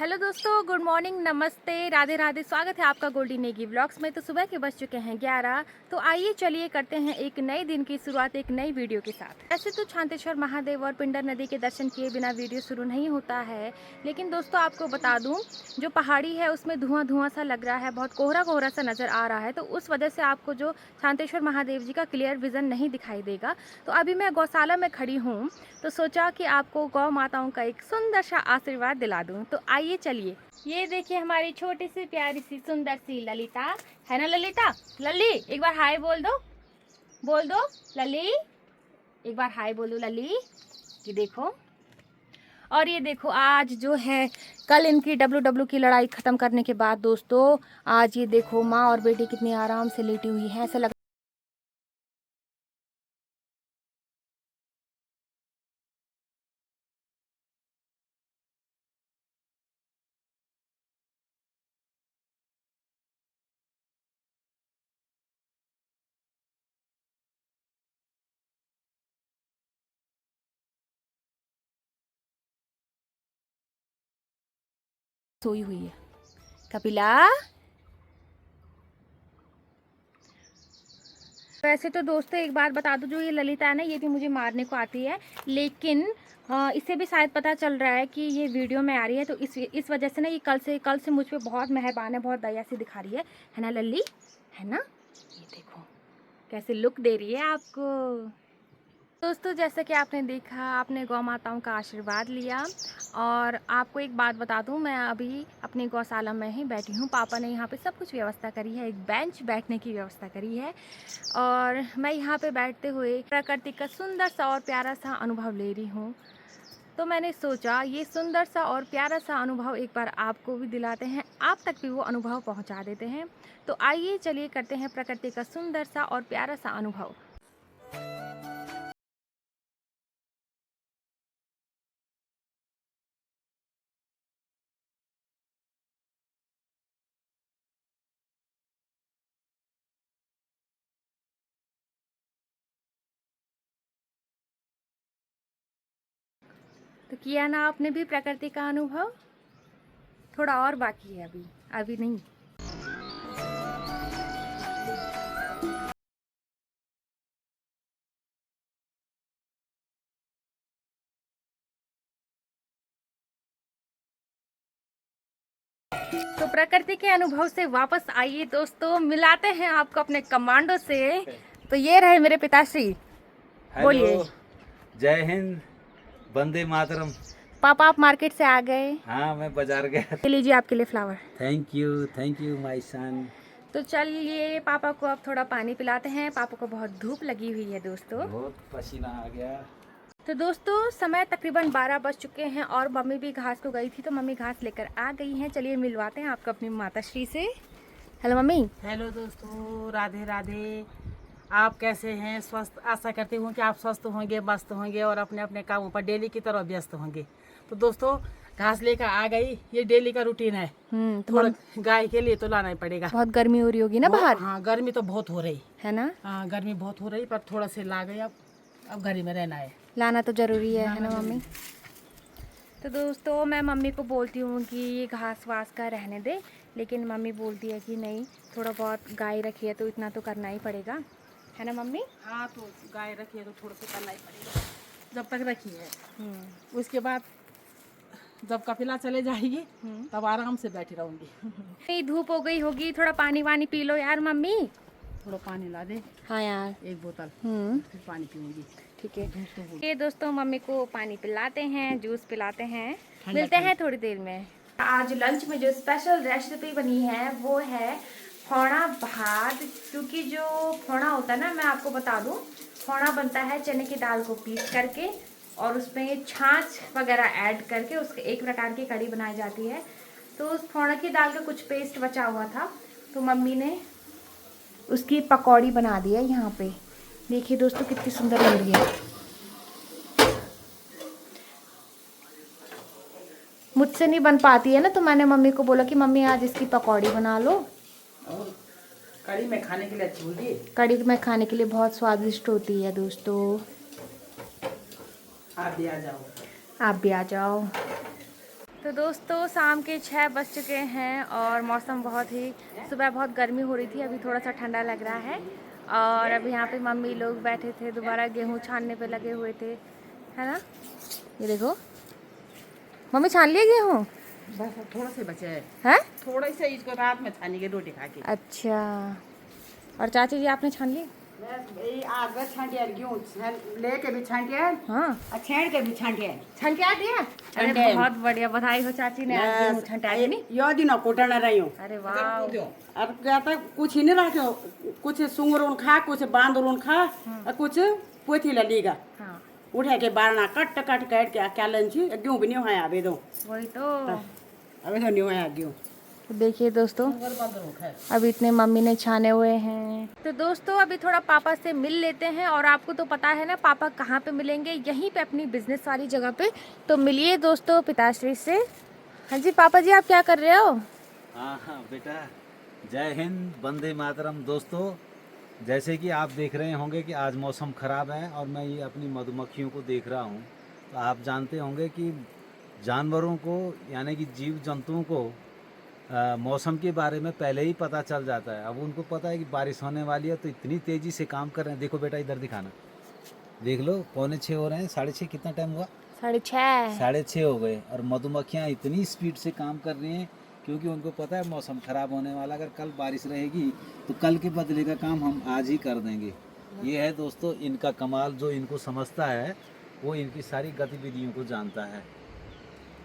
Hello दोस्तों, good morning, नमस्ते, राधे राधे। स्वागत है आपका गोल्डी नेगी व्लॉग्स में। तो सुबह के बज चुके हैं 11। तो आइए चलिए करते हैं एक नए दिन की शुरुआत एक नई वीडियो के साथ। ऐसे तो छांतेश्वर महादेव और पिंडर नदी के दर्शन किए बिना वीडियो शुरू नहीं होता है, लेकिन दोस्तों आपको बता दूं, जो पहाड़ी है उसमें धुआं धुआं सा लग रहा है, बहुत कोहरा कोहरा सा नज़र आ रहा है। तो उस वजह से आपको जो छांतेश्वर महादेव जी का क्लियर विज़न नहीं दिखाई देगा। तो अभी मैं गौशाला में खड़ी हूँ, तो सोचा कि आपको गौ माताओं का एक सुंदर सा आशीर्वाद दिला दूँ। तो आइए चलिए। ये देखिए हमारी छोटी सी प्यारी सी सुंदर सी ललिता, है ना ललिता? लली एक बार हाय बोल दो लली, एक बार हाय बोलो लली। ये देखो, और ये देखो आज जो है, कल इनकी डब्ल्यू की लड़ाई ख़त्म करने के बाद दोस्तों, आज ये देखो माँ और बेटी कितनी आराम से लेटी हुई है। ऐसा लग सोई हुई है कपिला। वैसे तो दोस्तों एक बात बता दूं, जो ये ललिता है ना, ये भी मुझे मारने को आती है, लेकिन इसे भी शायद पता चल रहा है कि ये वीडियो में आ रही है, तो इस वजह से ना ये कल से मुझ पे बहुत मेहरबान है, बहुत दया से दिखा रही है ना लल्ली, है ना? ये देखो कैसे लुक दे रही है आपको। दोस्तों जैसा कि आपने देखा, आपने गौ माताओं का आशीर्वाद लिया, और आपको एक बात बता दूं, मैं अभी अपनी गौशाला में ही बैठी हूं। पापा ने यहाँ पे सब कुछ व्यवस्था करी है, एक बेंच बैठने की व्यवस्था करी है, और मैं यहाँ पे बैठते हुए प्रकृति का सुंदर सा और प्यारा सा अनुभव ले रही हूँ। तो मैंने सोचा ये सुंदर सा और प्यारा सा अनुभव एक बार आपको भी दिलाते हैं, आप तक भी वो अनुभव पहुँचा देते हैं। तो आइए चलिए करते हैं प्रकृति का सुंदर सा और प्यारा सा अनुभव। तो किया ना आपने भी प्रकृति का अनुभव? थोड़ा और बाकी है, अभी अभी नहीं। तो प्रकृति के अनुभव से वापस आइए दोस्तों, मिलाते हैं आपको अपने कमांडो से। तो ये रहे मेरे पिताश्री, बोलिए। जय हिंद, वंदे मातरम। पापा आप मार्केट से आ गए? हाँ, मैं बाजार गया। ले लीजिए आपके लिए flower. Thank you my son. तो चलिए पापा को अब थोड़ा पानी पिलाते हैं, पापा को बहुत धूप लगी हुई है दोस्तों। बहुत पसीना आ गया। तो दोस्तों समय तकरीबन 12 बज चुके हैं, और मम्मी भी घास को गई थी, तो मम्मी घास लेकर आ गई हैं। चलिए मिलवाते हैं आपको अपनी माताश्री से। Hello mummy. हेलो दोस्तों, राधे राधे। आप कैसे हैं? स्वस्थ? आशा करती हूँ कि आप स्वस्थ होंगे, मस्त होंगे और अपने अपने कामों पर डेली की तरह व्यस्त होंगे। तो दोस्तों घास लेकर आ गई, ये डेली का रूटीन है। तो थोड़ा गाय के लिए तो लाना ही पड़ेगा। बहुत गर्मी हो रही होगी ना बाहर? हाँ, गर्मी तो बहुत हो रही है ना? हाँ, गर्मी बहुत हो रही, पर थोड़ा से ला गई। अब घर ही में रहना है। लाना तो ज़रूरी है ना मम्मी? तो दोस्तों मैं मम्मी को बोलती हूँ कि ये घास वास का रहने दे, लेकिन मम्मी बोलती है कि नहीं, थोड़ा बहुत गाय रखी है तो इतना तो करना ही पड़ेगा, है ना मम्मी? हाँ, तो गाय रखी है तो थोड़ा सा करना ही पड़ेगा जब तक रखी है। उसके बाद जब कपिला चले जाएगी तब आराम से बैठी रहूंगी। नहीं, धूप हो गई होगी, थोड़ा पानी वानी पी लो यार मम्मी। थोड़ा पानी ला दे। हाँ यार, एक बोतल, फिर पानी पीऊंगी। ठीक है। धूप तो हो। ये दोस्तों मम्मी को पानी पिलाते हैं, जूस पिलाते हैं, ठंडा मिलते हैं थोड़ी देर में। आज लंच में जो स्पेशल रेसिपी बनी है वो है फोड़ा भात। क्योंकि जो फोड़ा होता है ना, मैं आपको बता दूं, फोड़ा बनता है चने की दाल को पीस करके, और उसमें छाछ वगैरह ऐड करके उसके एक प्रकार की कढ़ी बनाई जाती है। तो उस फोड़ा की दाल का कुछ पेस्ट बचा हुआ था, तो मम्मी ने उसकी पकौड़ी बना दी है। यहाँ पे देखिए दोस्तों कितनी सुंदर लग रही है। मुझसे नहीं बन पाती है ना, तो मैंने मम्मी को बोला कि मम्मी आज इसकी पकौड़ी बना लो। और कढ़ी में खाने के लिए अच्छी होगी। कढ़ी में खाने के लिए बहुत स्वादिष्ट होती है दोस्तों। आप भी आ जाओ। आप भी आ जाओ। तो दोस्तों शाम के 6 बज चुके हैं और मौसम बहुत ही, सुबह बहुत गर्मी हो रही थी, अभी थोड़ा सा ठंडा लग रहा है। और अभी यहाँ पे मम्मी लोग बैठे थे, दोबारा गेहूँ छानने पे लगे हुए थे, है ना। ये देखो मम्मी छान लिए गेहूँ, बस थोड़ा से बचे है थोड़ा से इसको रात में छानी के रोटी खा के। अच्छा, और चाची जी आपने छान लिए? आग छांटिया गेहूँ लेके भी छांटिया, हाँ और छेड़ के भी छांटिया। छान के आ दिया। अरे छान बहुत बढ़िया, बधाई हो चाची ने, आज गेहूँ छंटाई नहीं। यो दिन कोटना रही हूँ। अरे वाह, और क्या था कुछ ही नहीं रखे, कुछ सुंगरून खा, कुछ बांदरून खा, और कुछ पोथी ललीगा। हाँ उठे के बारना कट कट के क्या लंची गेहूँ भी नहीं हुआ अभी तो। वही तो। अभी तो नहीं हुआ गेहूँ। तो देखिए दोस्तों, अभी इतने मम्मी ने छाने हुए हैं। तो दोस्तों अभी थोड़ा पापा से मिल लेते हैं, और आपको तो पता है ना पापा कहाँ पे मिलेंगे, यहीं पे अपनी बिजनेस वाली जगह पे। तो मिलिए दोस्तों पिताश्री से। हाँ जी पापा जी, आप क्या कर रहे हो? हाँ हाँ बेटा, जय हिंद, वंदे मातरम। दोस्तों जैसे कि आप देख रहे होंगे कि आज मौसम ख़राब है और मैं ये अपनी मधुमक्खियों को देख रहा हूँ। तो आप जानते होंगे कि जानवरों को यानी कि जीव जंतुओं को मौसम के बारे में पहले ही पता चल जाता है। अब उनको पता है कि बारिश होने वाली है, तो इतनी तेज़ी से काम कर रहे हैं। देखो बेटा इधर दिखाना, देख लो 5:45 हो रहे हैं, 6:30 कितना टाइम हुआ? 6:30। 6:30 हो गए। और मधुमक्खियाँ इतनी स्पीड से काम कर रही हैं क्योंकि उनको पता है मौसम ख़राब होने वाला। अगर कल बारिश रहेगी तो कल के बदले का काम हम आज ही कर देंगे। ये है दोस्तों इनका कमाल, जो इनको समझता है वो इनकी सारी गतिविधियों को जानता है।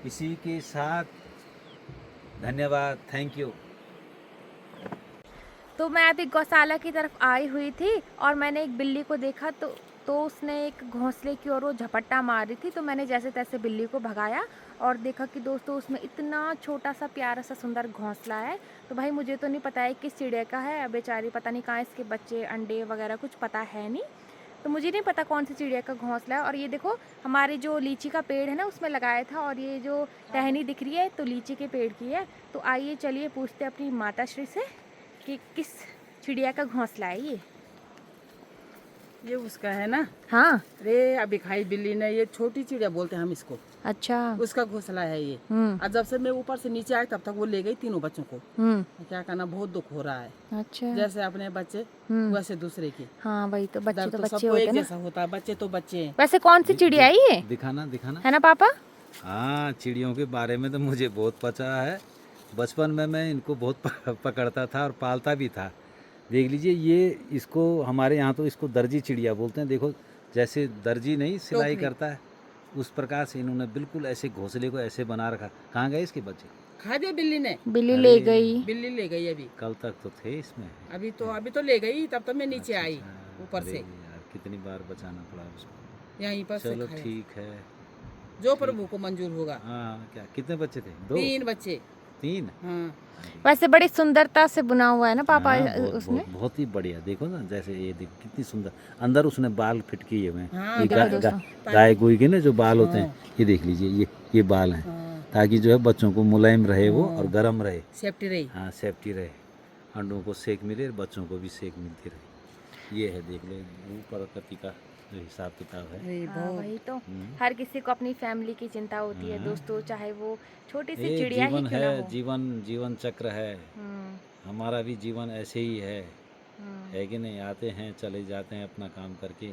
इसी के साथ धन्यवाद, थैंक यू। तो मैं अभी गौशाला की तरफ आई हुई थी और मैंने एक बिल्ली को देखा, तो उसने एक घोंसले की ओर वो झपट्टा मार रही थी। तो मैंने जैसे तैसे बिल्ली को भगाया और देखा कि दोस्तों उसमें इतना छोटा सा प्यारा सा सुंदर घोंसला है। तो भाई मुझे तो नहीं पता है किस चिड़िया का है, अब बेचारी पता नहीं कहाँ इसके बच्चे अंडे वगैरह कुछ पता है नहीं, तो मुझे नहीं पता कौन सी चिड़िया का घोंसला है। और ये देखो हमारे जो लीची का पेड़ है ना उसमें लगाया था, और ये जो टहनी दिख रही है तो लीची के पेड़ की है। तो आइए चलिए पूछते हैं अपनी माताश्री से कि किस चिड़िया का घोंसला है ये उसका है ना। हाँ अरे अभी खाई बिल्ली ने, ये छोटी चिड़िया बोलते हैं हम इसको, अच्छा। उसका घोंसला है ये। और जब से मैं ऊपर से नीचे आई तब तक वो ले गई तीनों बच्चों को। क्या करना, बहुत दुख हो रहा है। अच्छा, जैसे अपने बच्चे वैसे दूसरे की। हाँ वही तो, बच्चे दर्द तो तो बच्चे सबको होते एक हैं ना। जैसा होता है, बच्चे तो बच्चे हैं। वैसे कौन सी चिड़िया है ये, दिखाना दिखाना है ना पापा? हाँ, चिड़ियों के बारे में तो मुझे बहुत पता है। बचपन में मैं इनको बहुत पकड़ता था और पालता भी था। देख लीजिए ये, इसको हमारे यहाँ तो इसको दर्जी चिड़िया बोलते हैं। देखो जैसे दर्जी नहीं सिलाई करता है उस प्रकार से इन्होंने बिल्कुल ऐसे घोंसले को ऐसे बना रखा। कहाँ गए इसके बच्चे? खा दिया बिल्ली ने, बिल्ली ले गई। बिल्ली ले गई अभी। कल तक तो थे इसमें। अभी तो ले गई, तब तो मैं नीचे आई अच्छा, ऊपर अरे से। यार कितनी बार बचाना पड़ा उसको। यहीं पर से चलो खाया। ठीक है, जो प्रभु को मंजूर होगा। हाँ। क्या कितने बच्चे थे? 2 3 बच्चे। 3। हाँ। वैसे बड़ी सुंदरता से बुना हुआ है ना पापा हाँ, बहुत, उसने। बहुत, बहुत ही बढ़िया। देखो ना, जैसे ये देख कितनी सुंदर, अंदर उसने बाल फिट किए हुए हैं। हाँ, ये देखो गाय गुई के ना जो बाल होते हैं, ये देख लीजिए, ये बाल हैं, हाँ। ताकि जो है बच्चों को मुलायम रहे वो और गर्म रहे। सेफ्टी रही। हाँ, सेफ्टी रहे, अंडों को सेक मिले, बच्चों को भी सेक मिलती रहे। ये है, देख लो प्रकृति का जो हिसाब किताब है। अरे हाँ, बहुत। वही तो, हर किसी को अपनी फैमिली की चिंता होती है दोस्तों, चाहे वो छोटी सी ये चिड़िया ही जीवन क्यों ना है, हो। जीवन चक्र है। हमारा भी जीवन ऐसे ही है कि नहीं? आते हैं चले जाते हैं अपना काम करके,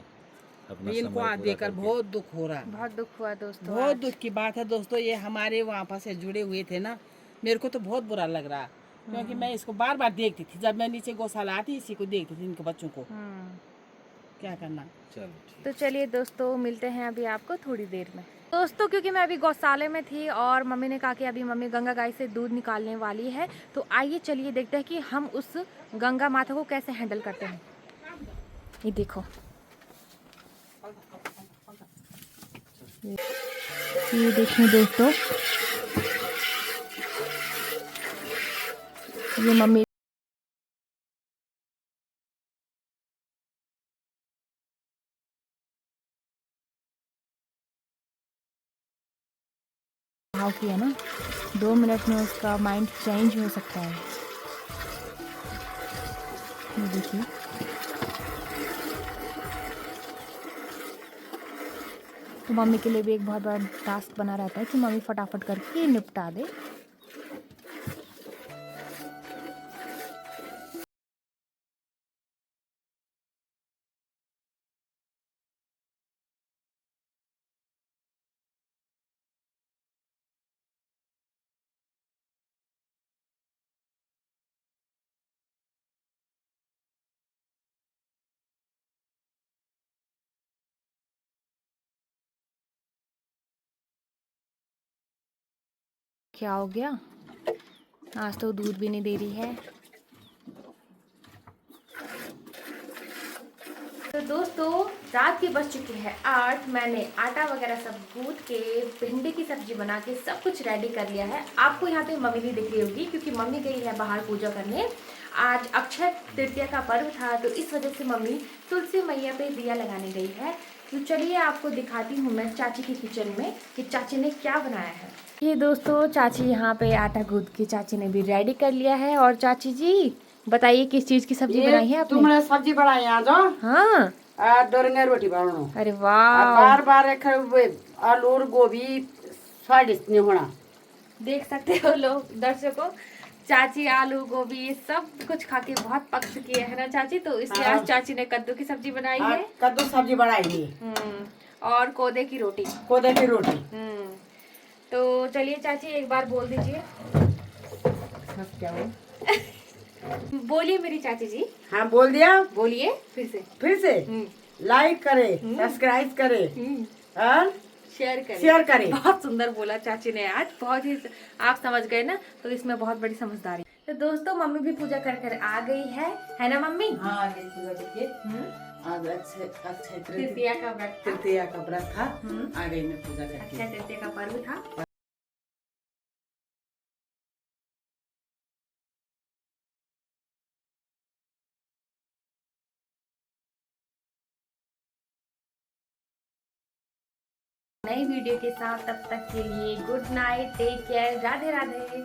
अपना इनको समय पूरा देखकर करके। बहुत दुख हो रहा है। बहुत दुख हुआ दोस्तों, बहुत आज। दुख की बात है दोस्तों। ये हमारे वहाँ पर से जुड़े हुए थे ना, मेरे को तो बहुत बुरा लग रहा, क्योंकि मैं इसको बार बार देखती थी। जब मैं नीचे गौशाला आती इसी को देखती थी, इनके बच्चों को। क्या करना। चलो ठीक। तो चलिए दोस्तों मिलते हैं अभी आपको थोड़ी देर में। दोस्तों क्योंकि मैं अभी गौशाले में थी और मम्मी ने कहा कि अभी मम्मी गंगा गाय से दूध निकालने वाली है, तो आइए चलिए देखते हैं कि हम उस गंगा माता को कैसे हैंडल करते हैं। ये देखो, ये देखिए दोस्तों, ये मम्मी भाव किया ना, 2 मिनट में उसका माइंड चेंज हो सकता है। ये देखिए, तो मम्मी के लिए भी एक बहुत बड़ा टास्क बना रहता है कि मम्मी फटाफट करके निपटा दे। क्या हो गया, आज तो दूध भी नहीं दे रही है। तो दोस्तों रात की बज चुकी है 8। मैंने आटा वगैरह सब गूंथ के भिंडी की सब्जी बना के सब कुछ रेडी कर लिया है। आपको यहाँ पे मम्मी भी दिख रही होगी क्योंकि मम्मी गई है बाहर पूजा करने। आज अक्षय तृतीया का पर्व था तो इस वजह से मम्मी तुलसी मैया पे दिया लगाने गई है। तो चलिए आपको दिखाती हूँ मैं चाची के किचन में कि चाची ने क्या बनाया है। ये दोस्तों चाची यहाँ पे आटा गूंथ के चाची ने भी रेडी कर लिया है। और चाची जी बताइए किस चीज की सब्जी बनाई है आपने? तुमने सब्जी बनाई आज? हाँ डोरंगे रोटी बनाओ। अरे वाह, बार बार आलू और गोभी स्वादिष्ट नहीं होना। देख सकते हो लोग दर्शकों, चाची आलू गोभी सब कुछ खा के बहुत पक चुकी है ना चाची। तो इसलिए आज चाची ने कद्दू की सब्जी बनाई है। कद्दू सब्जी बनाई है और कोदे की रोटी। कोदे की रोटी। तो चलिए चाची एक बार बोल दीजिए। क्या हो? बोलिए मेरी चाची जी। हाँ बोल दिया। बोलिए फिर से। लाइक करे, सब्सक्राइब करे और शेयर करे। बहुत सुंदर बोला चाची ने आज, बहुत ही आप समझ गए ना, तो इसमें बहुत बड़ी समझदारी। तो दोस्तों मम्मी भी पूजा कर कर आ गई है ना मम्मी? हाँ आ गई पूजा करके। आज अक्षय तृतीया का व्रत था। तृतीया का व्रत था। आ गई मैं पूजा करके। अक्षय तृतीया का पर्व था। नई वीडियो के साथ, तब तक के लिए good night, take care, Radhe Radhe.